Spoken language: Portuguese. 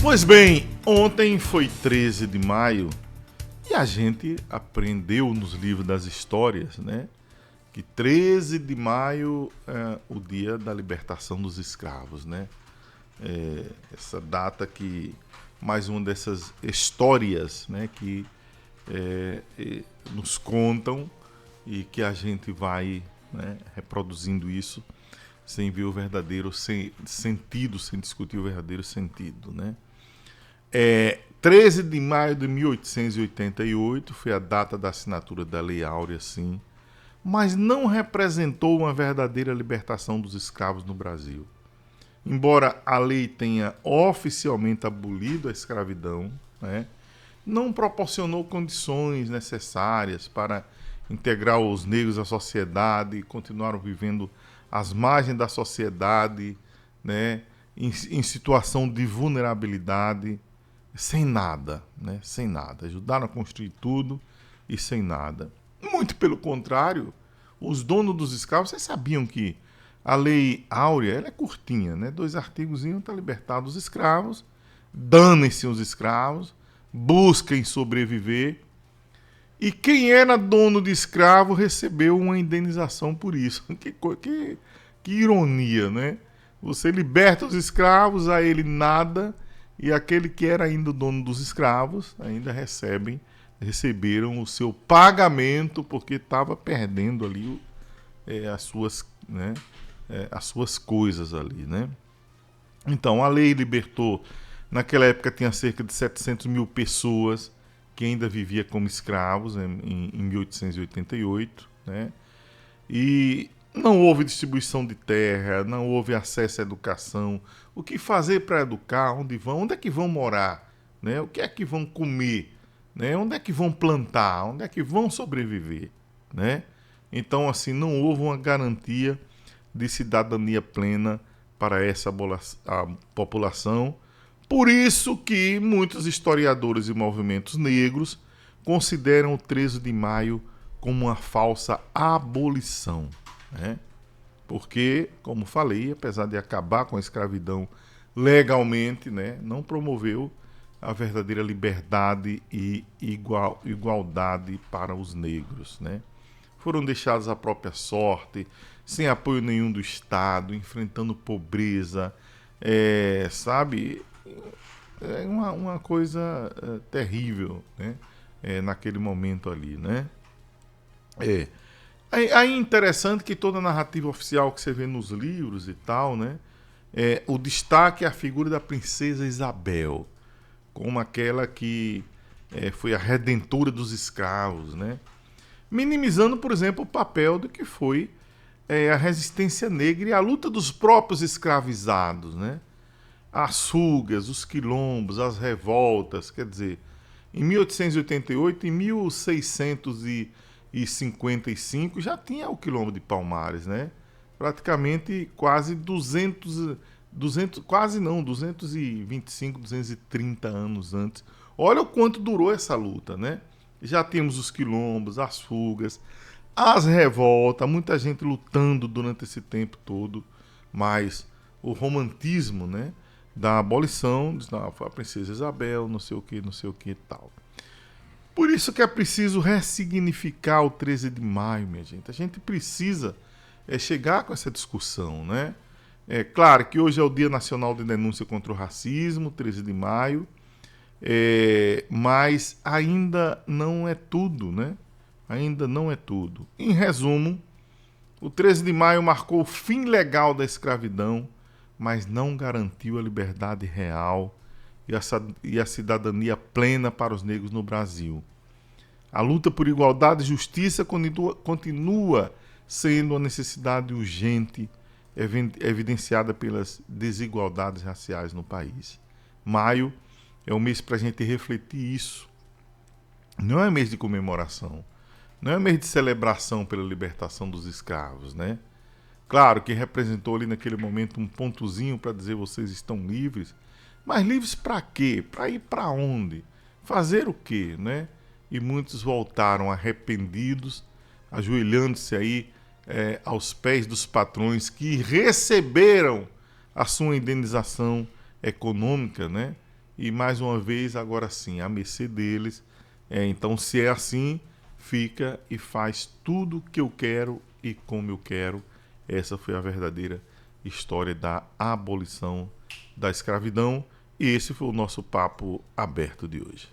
Pois bem, ontem foi 13 de maio e a gente aprendeu nos livros das histórias, né, que 13 de maio é o dia da libertação dos escravos, né? Essa data que mais uma dessas histórias, né, que nos contam e que a gente vai, né, reproduzindo isso sem ver o verdadeiro sentido, sem discutir o verdadeiro sentido, né? 13 de maio de 1888 foi a data da assinatura da Lei Áurea, sim, mas não representou uma verdadeira libertação dos escravos no Brasil. Embora a lei tenha oficialmente abolido a escravidão, né, não proporcionou condições necessárias para integrar os negros à sociedade e continuaram vivendo às margens da sociedade, né, em situação de vulnerabilidade, sem nada, né, sem nada. Ajudaram a construir tudo e sem nada. Muito pelo contrário, os donos dos escravos, vocês sabiam que a Lei Áurea ela é curtinha, né? 2 artigos está libertado os escravos, danem-se os escravos, busquem sobreviver. E quem era dono de escravo recebeu uma indenização por isso. Que ironia, né? Você liberta os escravos, a ele nada, e aquele que era ainda o dono dos escravos ainda receberam o seu pagamento porque estava perdendo ali as suas, né, as suas coisas ali, né? Então, a lei libertou, naquela época tinha cerca de 700 mil pessoas que ainda vivia como escravos em 1888, né? E não houve distribuição de terra, não houve acesso à educação. O que fazer para educar? Onde vão? Onde é que vão morar? Né? O que é que vão comer? Né? Onde é que vão plantar? Onde é que vão sobreviver? Né? Então, assim, não houve uma garantia de cidadania plena para essa a população. Por isso que muitos historiadores e movimentos negros consideram o 13 de maio como uma falsa abolição, né? Porque, como falei, apesar de acabar com a escravidão legalmente, né, não promoveu a verdadeira liberdade e igualdade para os negros, né? Foram deixados à própria sorte, sem apoio nenhum do Estado, enfrentando pobreza, sabe? É uma coisa terrível, né? Naquele momento ali, né? É. Aí é interessante que toda a narrativa oficial que você vê nos livros e tal, né? O destaque é a figura da princesa Isabel, como aquela que foi a redentora dos escravos, né? Minimizando, por exemplo, o papel do que foi a resistência negra e a luta dos próprios escravizados, né? As fugas, os quilombos, as revoltas, quer dizer, em 1888, em 1655 já tinha o quilombo de Palmares, né? Praticamente quase 200 quase não, 225, 230 anos antes. Olha o quanto durou essa luta, né? Já temos os quilombos, as fugas, as revoltas, muita gente lutando durante esse tempo todo, mas o romantismo, né, da abolição, a princesa Isabel, não sei o que e tal. Por isso que é preciso ressignificar o 13 de maio, minha gente. A gente precisa chegar com essa discussão, né? É claro que hoje é o Dia Nacional de Denúncia contra o Racismo, 13 de maio, mas ainda não é tudo, né? Ainda não é tudo. Em resumo, o 13 de maio marcou o fim legal da escravidão, mas não garantiu a liberdade real e a cidadania plena para os negros no Brasil. A luta por igualdade e justiça continua sendo uma necessidade urgente, evidenciada pelas desigualdades raciais no país. Maio é um mês para a gente refletir isso. Não é mês de comemoração, não é mês de celebração pela libertação dos escravos, né? Claro que representou ali naquele momento um pontozinho para dizer vocês estão livres, mas livres para quê? Para ir para onde? Fazer o quê, né? E muitos voltaram arrependidos, ajoelhando-se aí aos pés dos patrões que receberam a sua indenização econômica, né? e mais uma vez, agora sim, à mercê deles. Então, se é assim, fica e faz tudo que eu quero e como eu quero. Essa foi a verdadeira história da abolição da escravidão, e esse foi o nosso papo aberto de hoje.